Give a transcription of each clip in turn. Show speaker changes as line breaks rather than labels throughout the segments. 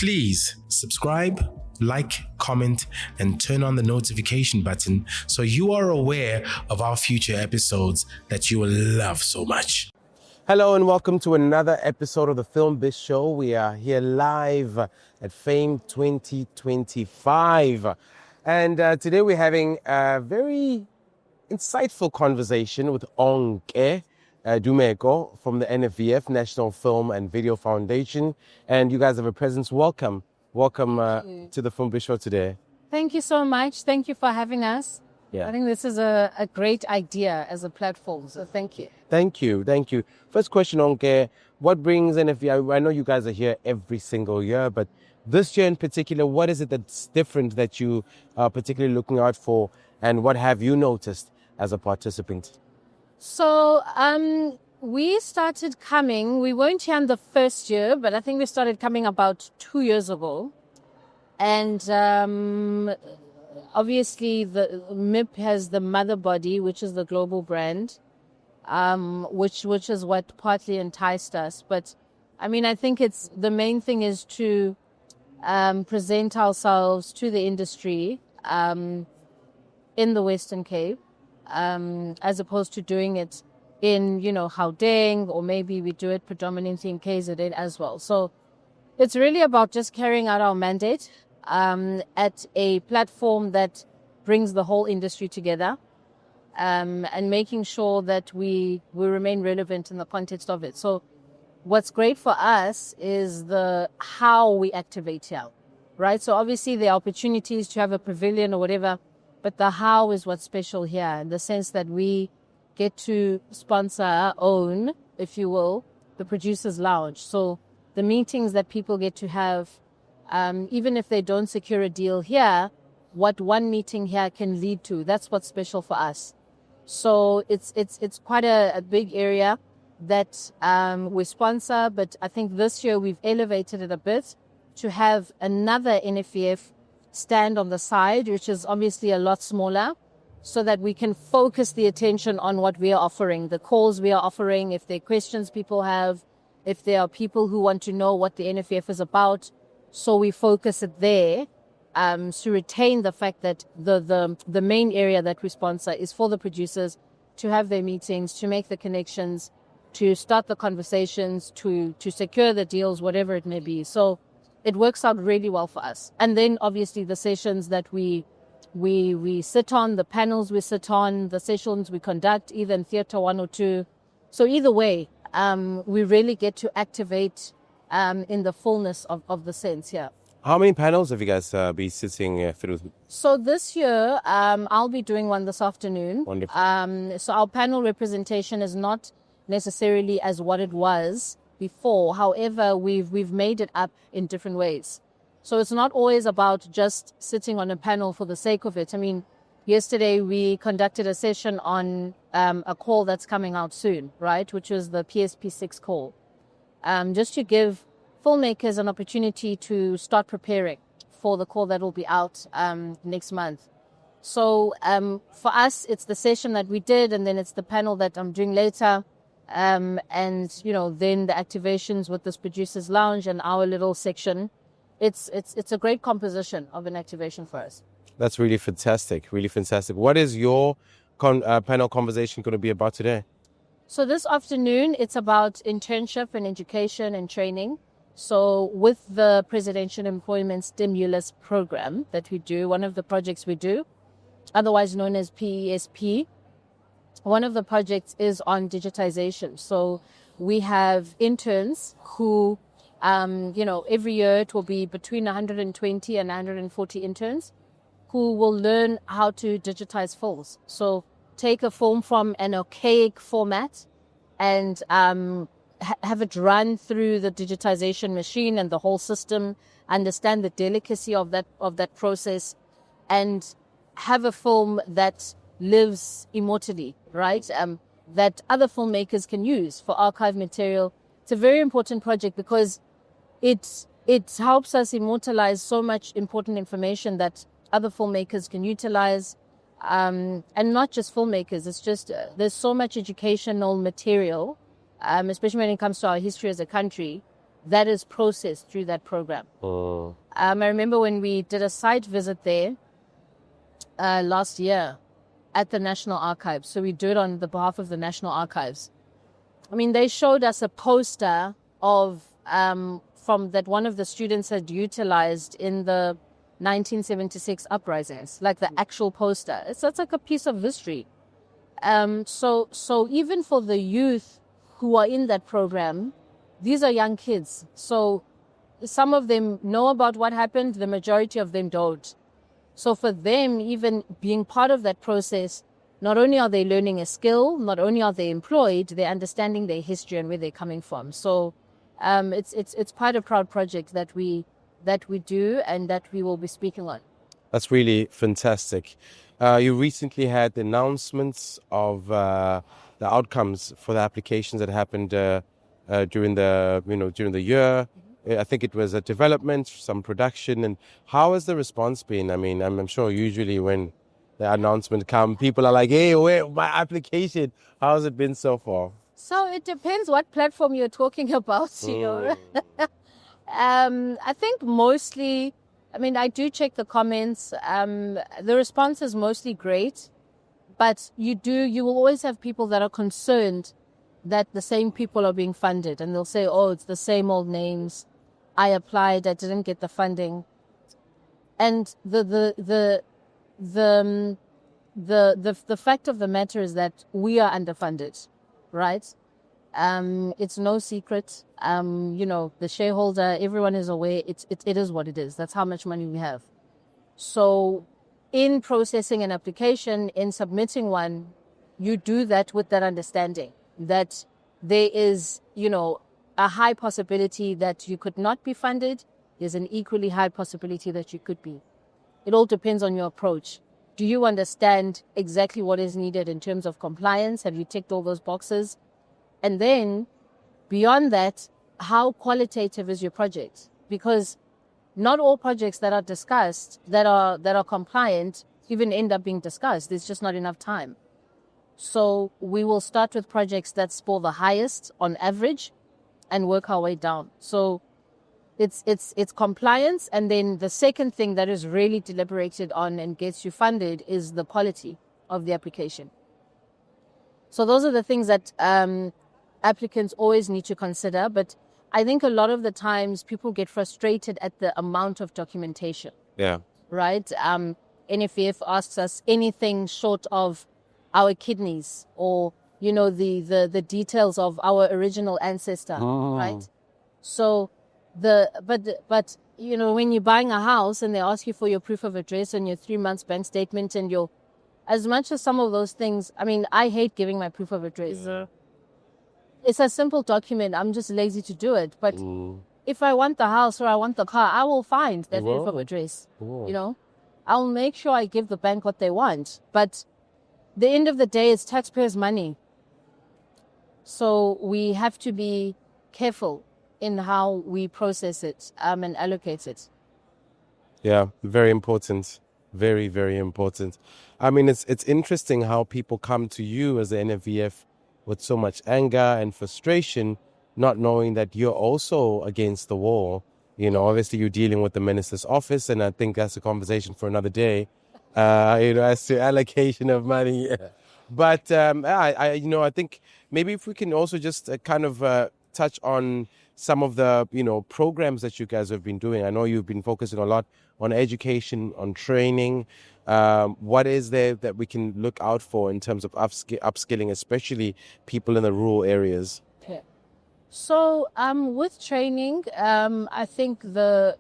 Please subscribe, like, comment, and turn on the notification button so you are aware of our future episodes that you will love so much.
Hello and welcome to another episode of the Film Biz Show. We are here live at Fame 2025. And today we're having a very insightful conversation with Onke Dumeko from the NFVF, National Film and Video Foundation. And you guys have a presence. Welcome to the Film Biz Show today.
Thank you so much. Thank you for having us.
Yeah.
I think this is a great idea as a platform, so thank you.
Thank you. First question, Onke, what brings NFVF? I know you guys are here every single year, but this year in particular, what is it that's different that you are particularly looking out for, and what have you noticed as a participant?
So we started coming, we weren't here in the first year, but I think we started coming about 2 years ago. And obviously, the MIP has the mother body, which is the global brand, which is what partly enticed us. But I mean, I think it's the main thing is to present ourselves to the industry in the Western Cape, as opposed to doing it in, Gauteng, or maybe we do it predominantly in KZN as well. So it's really about just carrying out our mandate at a platform that brings the whole industry together, and making sure that we remain relevant in the context of it. So what's great for us is the how we activate here, right? So obviously there are opportunities to have a pavilion or whatever, but the how is what's special here, in the sense that we get to sponsor our own, if you will, the Producers Lounge. So the meetings that people get to have, even if they don't secure a deal here, what one meeting here can lead to, that's what's special for us. So it's quite a big area that we sponsor, but I think this year we've elevated it a bit to have another NFVF stand on the side, which is obviously a lot smaller, so that we can focus the attention on what we are offering, the calls we are offering, if there are questions people have, if there are people who want to know what the NFVF is about. So we focus it there to retain the fact that the main area that we sponsor is for the producers to have their meetings, to make the connections, to start the conversations, to secure the deals, whatever it may be. So it works out really well for us. And then obviously the sessions that we sit on, the panels we sit on, the sessions we conduct, either in Theatre 1 or 2. So either way, we really get to activate in the fullness of the sense here.
How many panels have you guys been sitting through?
So this year, I'll be doing one this afternoon.
Wonderful.
So our panel representation is not necessarily as what it was before. However, we've made it up in different ways. So it's not always about just sitting on a panel for the sake of it. I mean, yesterday we conducted a session on a call that's coming out soon, right? Which was the PESP 6 call. Just to give filmmakers an opportunity to start preparing for the call that will be out next month. So for us, it's the session that we did, and then it's the panel that I'm doing later. And, then the activations with this Producers Lounge and our little section. It's a great composition of an activation for us.
That's really fantastic. What is your panel conversation going to be about today?
So this afternoon, it's about internship and education and training. So with the Presidential Employment Stimulus Program that we do, one of the projects we do, otherwise known as PESP, one of the projects is on digitization. So we have interns who, every year it will be between 120 and 140 interns who will learn how to digitize films. So take a film from an archaic format and have it run through the digitization machine and the whole system, understand the delicacy of that process, and have a film that lives immortally, right? That other filmmakers can use for archive material. It's a very important project because it helps us immortalize so much important information that other filmmakers can utilize, and not just filmmakers. It's just there's so much educational material, especially when it comes to our history as a country, that is processed through that program. I remember when we did a site visit there last year at the National Archives. So we do it on the behalf of the National Archives. I mean, they showed us a poster of from that one of the students had utilized in the 1976 uprisings, like the actual poster. It's like a piece of history. So even for the youth who are in that program, these are young kids. So some of them know about what happened, the majority of them don't. So for them, even being part of that process, not only are they learning a skill, not only are they employed, they're understanding their history and where they're coming from. So it's quite a proud project that we do and that we will be speaking on.
That's really fantastic. You recently had the announcements of the outcomes for the applications that happened during the year. I think it was a development, some production. And how has the response been? I mean, I'm sure usually when the announcement comes, people are like, hey, where my application? How has it been so far?
So it depends what platform you're talking about, you know. I think mostly, I mean, I do check the comments. The response is mostly great, but you will always have people that are concerned that the same people are being funded, and they'll say, oh, it's the same old names. I applied, I didn't get the funding. And the fact of the matter is that we are underfunded, right? It's no secret. The shareholder, everyone is aware. It is what it is. That's how much money we have. So in processing an application, in submitting one, you do that with that understanding that there is, a high possibility that you could not be funded. There's an equally high possibility that you could be. It all depends on your approach. Do you understand exactly what is needed in terms of compliance? Have you ticked all those boxes? And then beyond that, how qualitative is your project? Because not all projects that are discussed, that are compliant, even end up being discussed. There's just not enough time. So we will start with projects that score the highest on average and work our way down. So it's compliance. And then the second thing that is really deliberated on and gets you funded is the quality of the application. So those are the things that applicants always need to consider. But I think a lot of the times people get frustrated at the amount of documentation.
Yeah.
Right? NFVF asks us anything short of our kidneys or, the details of our original ancestor, right? So but when you're buying a house and they ask you for your proof of address and your 3 months bank statement and as much as some of those things, I mean, I hate giving my proof of address. Yeah. It's a simple document. I'm just lazy to do it. But if I want the house or I want the car, I will find that proof of address. I'll make sure I give the bank what they want. But the end of the day, it's taxpayers' money. So we have to be careful in how we process it and allocate it.
Yeah, very important. Very, very important. I mean, it's interesting how people come to you as the NFVF with so much anger and frustration, not knowing that you're also against the wall. Obviously you're dealing with the minister's office, and I think that's a conversation for another day, as to allocation of money. But I think maybe if we can also just touch on some of the, programs that you guys have been doing. I know you've been focusing a lot on education, on training. What is there that we can look out for in terms of upskilling, especially people in the rural areas?
Okay. So with training, I think the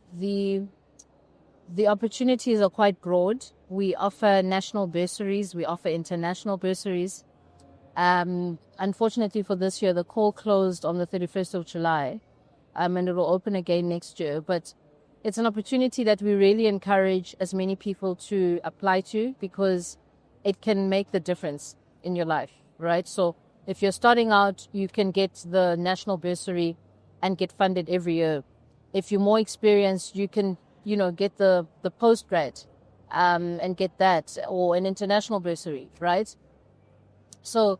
opportunities are quite broad. We offer national bursaries. We offer international bursaries. Unfortunately for this year, the call closed on the 31st of July, and it will open again next year. But it's an opportunity that we really encourage as many people to apply to, because it can make the difference in your life, right? So if you're starting out, you can get the national bursary and get funded every year. If you're more experienced, you can, get the postgrad and get that, or an international bursary, right? So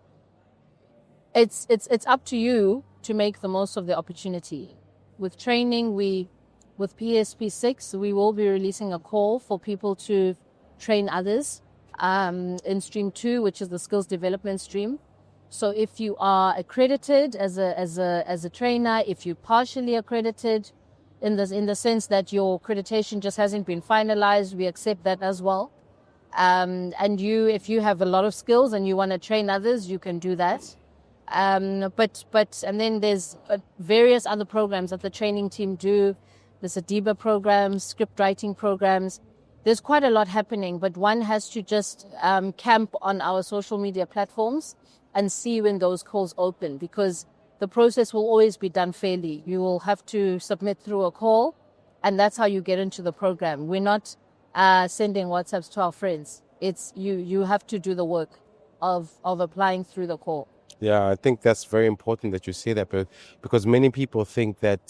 it's up to you to make the most of the opportunity. with training, with PESP 6, we will be releasing a call for people to train others in stream 2, which is the skills development stream. So if you are accredited as a trainer, if you're partially accredited in the sense that your accreditation just hasn't been finalized, we accept that as well. And if you have a lot of skills and you want to train others, you can do that. And then there's various other programs that the training team do. There's Adiba programs, script writing programs. There's quite a lot happening, but one has to just camp on our social media platforms and see when those calls open, because the process will always be done fairly. You will have to submit through a call, and that's how you get into the program. We're not sending WhatsApps to our friends. It's you have to do the work of applying through the call.
Yeah, I think that's very important that you say that, because many people think that,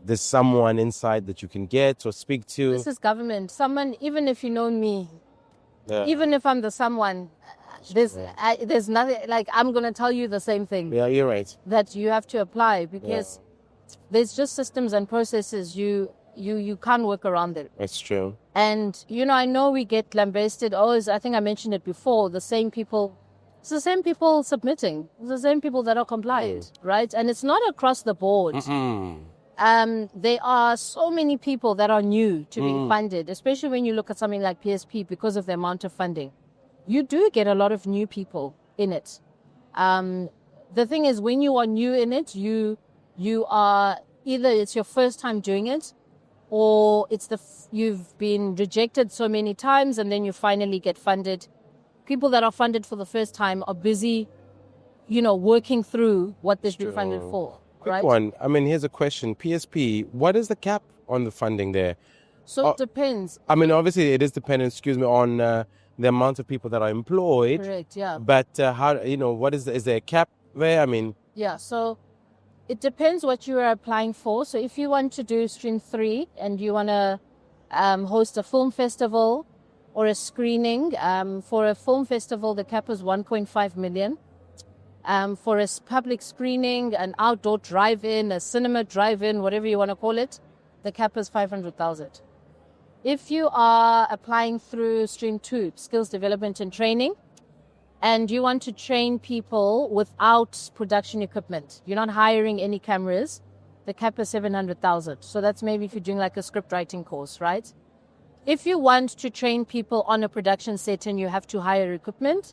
there's someone inside that you can get or speak to.
This is government. Someone, even if you know me,
Yeah.
even if I'm the someone, there's nothing, like, I'm going to tell you the same thing.
Yeah, you're right.
That you have to apply, because there's just systems and processes. You can't work around it.
That's true.
And, I know we get lambasted. I think I mentioned it before. It's the same people submitting. It's the same people that are compliant, right? And it's not across the board. There are so many people that are new to being funded, especially when you look at something like PSP, because of the amount of funding. You do get a lot of new people in it. The thing is, when you are new in it, you are either it's your first time doing it, or you've been rejected so many times and then you finally get funded. People that are funded for the first time are busy, working through what they've been funded for.
Quick
right?
one. I mean, here's a question. PSP, what is the cap on the funding there?
So it depends.
I mean, obviously it is dependent, on the amount of people that are employed.
Correct, yeah.
But what is there a cap there? I mean...
Yeah, so it depends what you are applying for. So if you want to do stream 3 and you want to host a film festival or a screening, for a film festival, the cap is 1.5 million. For a public screening, an outdoor drive-in, a cinema drive-in, whatever you want to call it, the cap is 500,000. If you are applying through Stream 2, Skills Development and Training, and you want to train people without production equipment, you're not hiring any cameras, the cap is 700,000. So that's maybe if you're doing like a script writing course, right? If you want to train people on a production set and you have to hire equipment,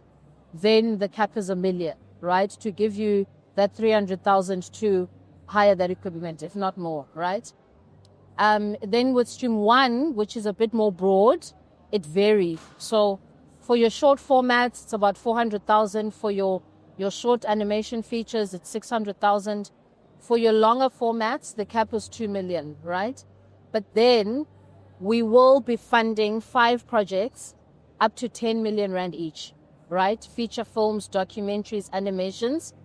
then the cap is 1 million, right? To give you that 300,000 to hire that equipment, if not more, right? Then with Stream 1, which is a bit more broad, it varies. So for your short formats, it's about 400,000. For your short animation features, it's 600,000. For your longer formats, the cap is 2 million, right? But then we will be funding 5 projects up to 10 million rand each, right? Feature films, documentaries, animations.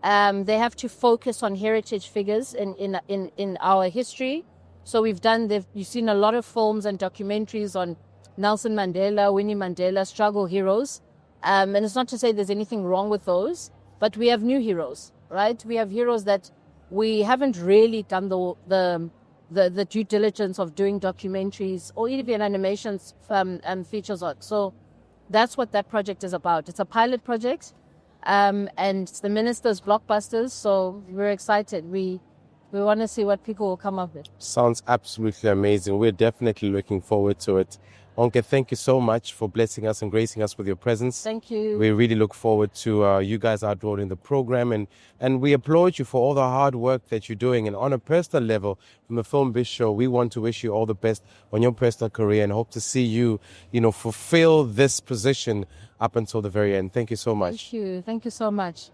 They have to focus on heritage figures in our history. So you've seen a lot of films and documentaries on Nelson Mandela, Winnie Mandela, struggle heroes. And it's not to say there's anything wrong with those, but we have new heroes, right? We have heroes that we haven't really done the due diligence of doing documentaries or even animations and features on. So that's what that project is about. It's a pilot project, and it's the minister's blockbusters. So we're excited. We want to see what people will come up with.
Sounds absolutely amazing. We're definitely looking forward to it. Onke, thank you so much for blessing us and gracing us with your presence.
Thank you.
We really look forward to you guys outdoing the program, and we applaud you for all the hard work that you're doing. And on a personal level, from the Film Biz Show, we want to wish you all the best on your personal career and hope to see you, fulfill this position up until the very end. Thank you so much.
Thank you. Thank you so much.